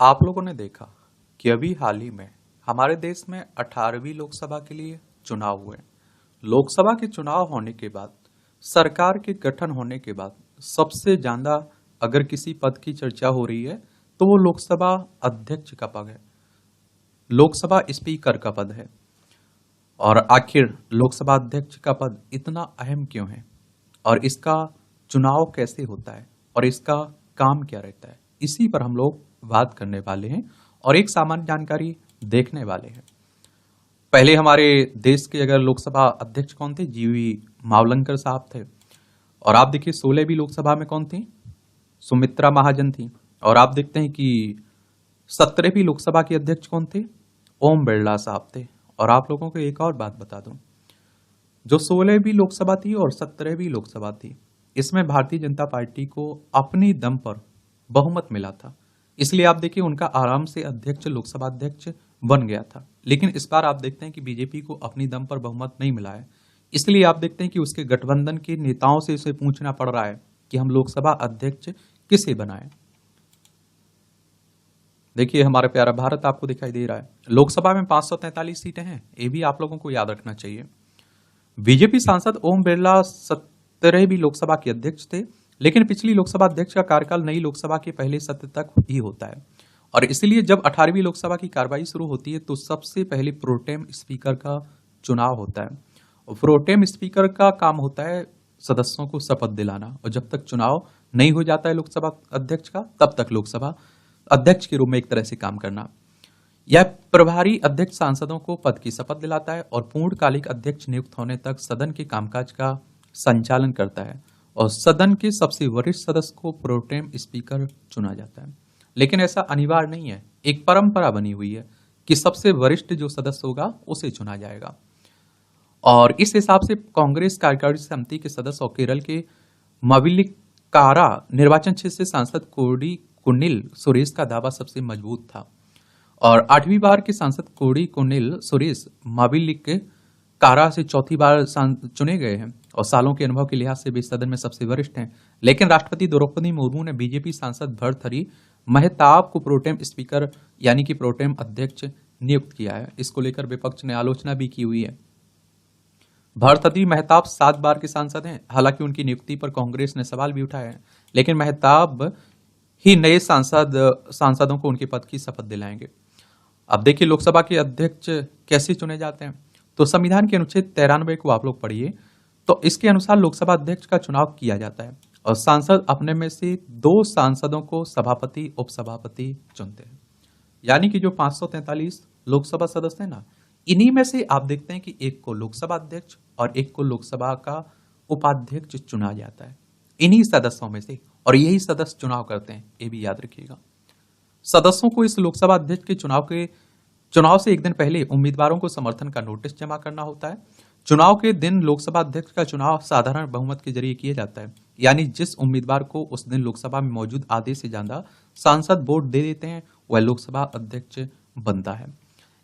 आप लोगों ने देखा कि अभी हाल ही में हमारे देश में 18वीं लोकसभा के लिए चुनाव हुए। लोकसभा के चुनाव होने के बाद, सरकार के गठन होने के बाद सबसे ज्यादा अगर किसी पद की चर्चा हो रही है तो वो लोकसभा अध्यक्ष का पद है, लोकसभा स्पीकर का पद है। और आखिर लोकसभा अध्यक्ष का पद इतना अहम क्यों है और इसका चुनाव कैसे होता है और इसका काम क्या रहता है, इसी पर हम लोग बात करने वाले हैं और एक सामान्य जानकारी देखने वाले हैं। पहले हमारे देश के अगर लोकसभा अध्यक्ष कौन थे, जीवी मावलंकर साहब थे। और आप देखिए 16वीं लोकसभा में कौन थी, सुमित्रा महाजन थी। और आप देखते हैं कि 17वीं लोकसभा के अध्यक्ष कौन थे, ओम बिरला साहब थे। और आप लोगों को एक और बात बता दूं, जो 16वीं लोकसभा थी और 17वीं लोकसभा थी, इसमें भारतीय जनता पार्टी को अपनी दम पर बहुमत मिला था। इसलिए आप देखिए उनका आराम से अध्यक्ष, लोकसभा अध्यक्ष बन गया था। लेकिन इस बार आप देखते हैं कि बीजेपी को अपनी दम पर बहुमत नहीं मिला है। इसलिए आप देखते हैं कि उसके गठबंधन के नेताओं से इसे पूछना पड़ रहा है कि हम लोकसभा अध्यक्ष किसे बनाएं। देखिए हमारा प्यारा भारत आपको दिखाई दे रहा है। लोकसभा में 543 सीटें हैं, ये भी आप लोगों को याद रखना चाहिए। बीजेपी सांसद ओम बिरला 17वीं लोकसभा के अध्यक्ष थे, लेकिन पिछली लोकसभा अध्यक्ष का कार्यकाल नई लोकसभा के पहले सत्र तक ही होता है। और इसलिए जब 18वीं लोकसभा की कार्रवाई शुरू होती है तो सबसे पहले प्रोटेम स्पीकर का चुनाव होता है। और प्रोटेम स्पीकर का काम होता है सदस्यों को शपथ दिलाना, और जब तक चुनाव नहीं हो जाता है लोकसभा अध्यक्ष का, तब तक लोकसभा अध्यक्ष के रूप में एक तरह से काम करना। यह प्रभारी अध्यक्ष सांसदों को पद की शपथ दिलाता है और पूर्णकालिक अध्यक्ष नियुक्त होने तक सदन के कामकाज का संचालन करता है। और सदन के सबसे वरिष्ठ सदस्य को प्रोटेम स्पीकर चुना जाता है। लेकिन ऐसा अनिवार्य नहीं है, एक परंपरा बनी हुई है कि सबसे वरिष्ठ जो सदस्य होगा उसे चुना जाएगा। और इस हिसाब से कांग्रेस कार्यकारिणी समिति के सदस्य और केरल के मावेलिक्कारा निर्वाचन क्षेत्र से सांसद कोडी कुन्नील सुरेश का दावा सबसे मजबूत था। और 8वीं बार के सांसद कोडी कुन्नील सुरेश मावेलिक्कारा से चौथी बार चुने गए हैं और सालों के अनुभव के लिहाज से भी सदन में सबसे वरिष्ठ हैं। लेकिन राष्ट्रपति द्रौपदी मुर्मू ने बीजेपी सांसद भर्तृहरि महताब को प्रोटेम स्पीकर यानी कि प्रोटेम अध्यक्ष नियुक्त किया है। इसको लेकर विपक्ष ने आलोचना भी की हुई है। भर्तृहरि महताब 7 बार के सांसद हैं, हालांकि उनकी नियुक्ति पर कांग्रेस ने सवाल भी उठाए हैं। लेकिन महताब ही नए सांसदों को उनके पद की शपथ दिलाएंगे। अब देखिए लोकसभा के अध्यक्ष कैसे चुने जाते हैं, तो संविधान के अनुच्छेद 93 को आप लोग पढ़िए, तो इसके अनुसार लोकसभा अध्यक्ष का चुनाव किया जाता है और सांसद अपने में से 2 सांसदों को सभापति उपसभापति चुनते हैं। यानी कि जो 543 लोकसभा सदस्य हैं ना, इन्हीं में से आप देखते हैं कि एक को लोकसभा अध्यक्ष और एक को लोकसभा का उपाध्यक्ष चुना जाता है, इन्हीं सदस्यों में से। और यही सदस्य चुनाव करते हैं, ये भी याद रखिएगा। सदस्यों को इस लोकसभा अध्यक्ष के चुनाव से एक दिन पहले उम्मीदवारों को समर्थन का नोटिस जमा करना होता है। चुनाव के दिन लोकसभा अध्यक्ष का चुनाव साधारण बहुमत के जरिए किया जाता है, यानी जिस उम्मीदवार को उस दिन लोकसभा में मौजूद आधे से ज्यादा सांसद वोट दे देते हैं वह लोकसभा अध्यक्ष बनता है।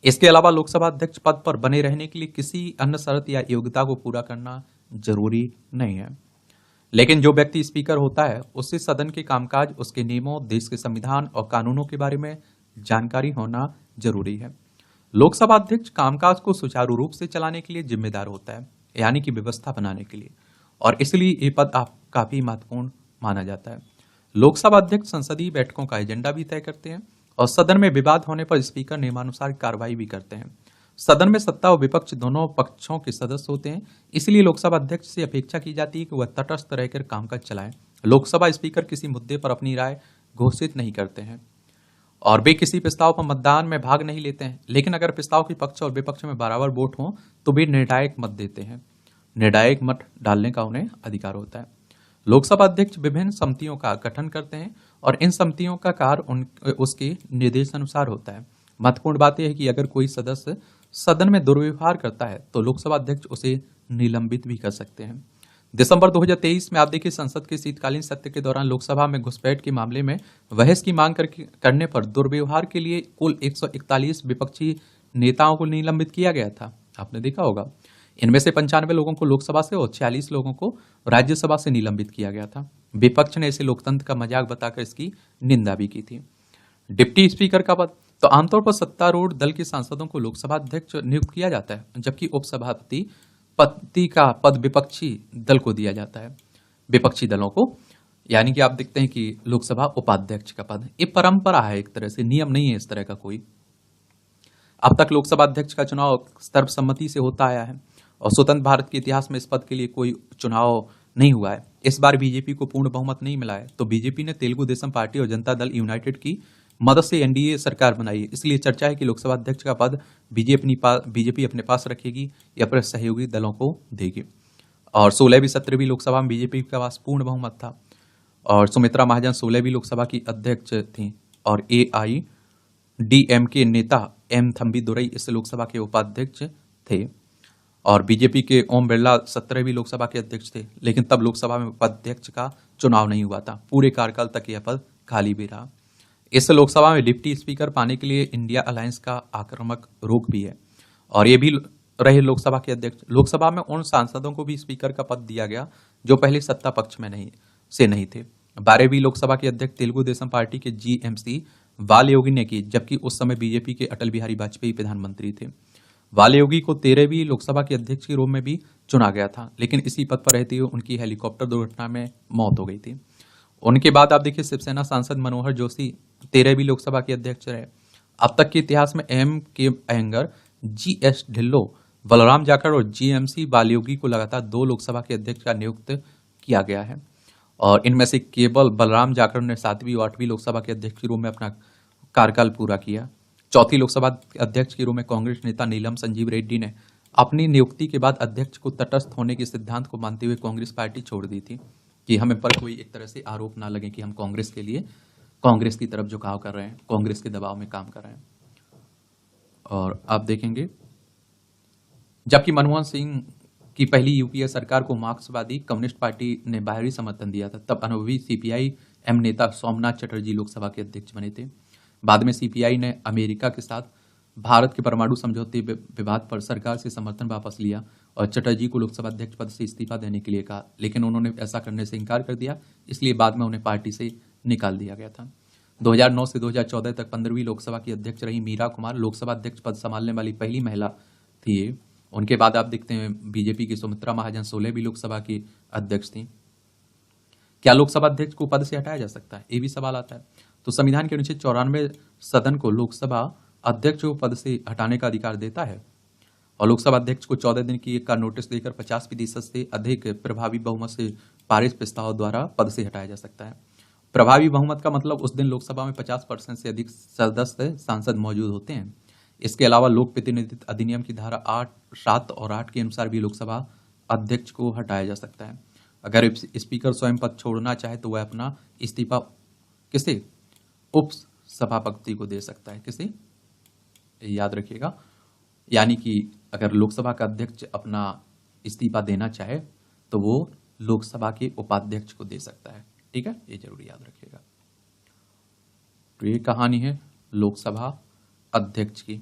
इसके अलावा लोकसभा अध्यक्ष पद पर बने रहने के लिए किसी अन्य शर्त या योग्यता को पूरा करना जरूरी नहीं है। लेकिन जो व्यक्ति स्पीकर होता है उससे सदन के कामकाज, उसके नियमों, देश के संविधान और कानूनों के बारे में जानकारी होना जरूरी है। लोकसभा अध्यक्ष कामकाज को सुचारू रूप से चलाने के लिए जिम्मेदार होता है, यानी कि व्यवस्था बनाने के लिए, और इसलिए ये पद काफी महत्वपूर्ण माना जाता है। लोकसभा अध्यक्ष संसदीय बैठकों का एजेंडा भी तय करते हैं और सदन में विवाद होने पर स्पीकर नियमानुसार कार्रवाई भी करते हैं। सदन में सत्ता और विपक्ष दोनों पक्षों के सदस्य होते हैं, इसलिए लोकसभा अध्यक्ष से अपेक्षा की जाती है कि वह तटस्थ रहकर कामकाज चलाएं। लोकसभा स्पीकर किसी मुद्दे पर अपनी राय घोषित नहीं करते हैं और वे किसी प्रस्ताव पर मतदान में भाग नहीं लेते हैं। लेकिन अगर प्रस्ताव के पक्ष और विपक्ष में बराबर वोट हो तो वे निर्णायक मत देते हैं। निर्णायक मत डालने का उन्हें अधिकार होता है। लोकसभा अध्यक्ष विभिन्न समितियों का गठन करते हैं और इन समितियों का कार्य उसके निर्देशानुसार होता है। महत्वपूर्ण बात यह है कि अगर कोई सदस्य सदन में दुर्व्यवहार करता है तो लोकसभा अध्यक्ष उसे निलंबित भी कर सकते हैं। दिसंबर 2023 में आप देखिए संसद के शीतकालीन सत्र के दौरान लोकसभा में घुसपैठ के मामले में बहस की मांग करने पर दुर्व्यवहार के लिए कुल 141 विपक्षी नेताओं को निलंबित किया गया था। आपने देखा होगा। इनमें से 95 लोगों को लोकसभा से और 46 लोगों को राज्यसभा से निलंबित किया गया था। विपक्ष ने इसे लोकतंत्र का मजाक बताकर इसकी निंदा भी की थी। डिप्टी स्पीकर का पद, तो आमतौर पर सत्तारूढ़ दल के सांसदों को लोकसभा अध्यक्ष नियुक्त किया जाता है, जबकि उपसभापति पति का पद विपक्षी दल को दिया जाता है, विपक्षी दलों को। यानी कि आप देखते हैं कि लोकसभा उपाध्यक्ष का पद, ये परंपरा है, एक तरह से नियम नहीं है इस तरह का कोई। अब तक लोकसभा अध्यक्ष का चुनाव सर्वसम्मति से होता आया है और स्वतंत्र भारत के इतिहास में इस पद के लिए कोई चुनाव नहीं हुआ है। इस बार बीजेपी को पूर्ण बहुमत नहीं मिला है, तो बीजेपी ने तेलुगु देशम पार्टी और जनता दल यूनाइटेड की मदद से एनडीए सरकार बनाई है। इसलिए चर्चा है कि लोकसभा अध्यक्ष का पद बीजेपी अपने पास रखेगी या फिर सहयोगी दलों को देगी। और 16वीं 17वीं लोकसभा में बीजेपी के पास पूर्ण बहुमत था और सुमित्रा महाजन 16वीं लोकसभा की अध्यक्ष थी और AIADMK नेता एम थम्बी दुरई इस लोकसभा के उपाध्यक्ष थे और बीजेपी के ओम बिरला 17वीं लोकसभा के अध्यक्ष थे। लेकिन तब लोकसभा में उपाध्यक्ष का चुनाव नहीं हुआ था, पूरे कार्यकाल तक यह पद खाली भी रहा। इस लोकसभा में डिप्टी स्पीकर पाने के लिए इंडिया अलायंस का आक्रामक रुख भी है और ये भी रहे लोकसभा के अध्यक्ष। लोकसभा में उन सांसदों को भी स्पीकर का पद दिया गया जो पहले सत्ता पक्ष में नहीं थे। 12वीं लोकसभा के अध्यक्ष तेलुगु देशम पार्टी के GMC बालयोगी ने की, जबकि उस समय बीजेपी के अटल बिहारी वाजपेयी प्रधानमंत्री थे। बालयोगी को 13वीं लोकसभा के अध्यक्ष के रूप में भी चुना गया था, लेकिन इसी पद पर रहते हुए उनकी हेलीकॉप्टर दुर्घटना में मौत हो गई थी। उनके बाद आप देखिए शिवसेना सांसद मनोहर जोशी 13वीं लोकसभा के अध्यक्ष रहे। अब तक के इतिहास में MK अयंगर, GS ढिल्लो, बलराम जाखड़ और GMC बालयोगी को लगातार 2 लोकसभा के अध्यक्ष का नियुक्त किया गया है और इनमें से केवल बलराम जाखड़ ने 7वीं और 8वीं लोकसभा के अध्यक्ष के रूप में अपना कार्यकाल पूरा किया। 4थी लोकसभा अध्यक्ष के रूप में कांग्रेस नेता नीलम संजीव रेड्डी ने अपनी नियुक्ति के बाद अध्यक्ष को तटस्थ होने के सिद्धांत को मानते हुए कांग्रेस पार्टी छोड़ दी थी कि हमें पर कोई एक तरह से आरोप ना लगे कि हम कांग्रेस की तरफ झुकाव कर रहे हैं, कांग्रेस के दबाव में काम कर रहे हैं। और आप देखेंगे जबकि मनमोहन सिंह की पहली यूपीए सरकार को मार्क्सवादी कम्युनिस्ट पार्टी ने बाहरी समर्थन दिया था, तब अनुभवी CPI-M नेता सोमनाथ चटर्जी लोकसभा के अध्यक्ष बने थे। बाद में CPI ने अमेरिका के साथ भारत के परमाणु समझौते विवाद पर सरकार से समर्थन वापस लिया और चटर्जी को लोकसभा अध्यक्ष पद से इस्तीफा देने के लिए कहा, लेकिन उन्होंने ऐसा करने से इनकार कर दिया, इसलिए बाद में उन्हें पार्टी से निकाल दिया गया था। 2009 से 2014 तक 15वीं लोकसभा की अध्यक्ष रही मीरा कुमार लोकसभा अध्यक्ष पद संभालने वाली पहली महिला थी। उनके बाद आप देखते हैं बीजेपी की सुमित्रा महाजन 16वीं लोकसभा की अध्यक्ष थी। क्या लोकसभा अध्यक्ष को पद से हटाया जा सकता है, ये भी सवाल आता है। तो संविधान के अनुच्छेद 94 सदन को लोकसभा अध्यक्ष को पद से हटाने का अधिकार देता है और लोकसभा अध्यक्ष को 14 दिन की का नोटिस देकर 50% से अधिक प्रभावी बहुमत से पारित प्रस्ताव द्वारा पद से हटाया जा सकता है। प्रभावी बहुमत का मतलब उस दिन लोकसभा में 50% से अधिक सदस्य सांसद मौजूद होते हैं। इसके अलावा लोक प्रतिनिधित्व अधिनियम की धारा 8, 7 और 8 के अनुसार भी लोकसभा अध्यक्ष को हटाया जा सकता है। अगर स्पीकर स्वयं पद छोड़ना चाहे तो वह अपना इस्तीफा किसे उप सभापति को दे सकता है, किसे, याद रखिएगा। यानी कि अगर लोकसभा का अध्यक्ष अपना इस्तीफा देना चाहे तो वो लोकसभा के उपाध्यक्ष को दे सकता है। ठीक है, ये जरूर याद रखिएगा। तो ये कहानी है लोकसभा अध्यक्ष की।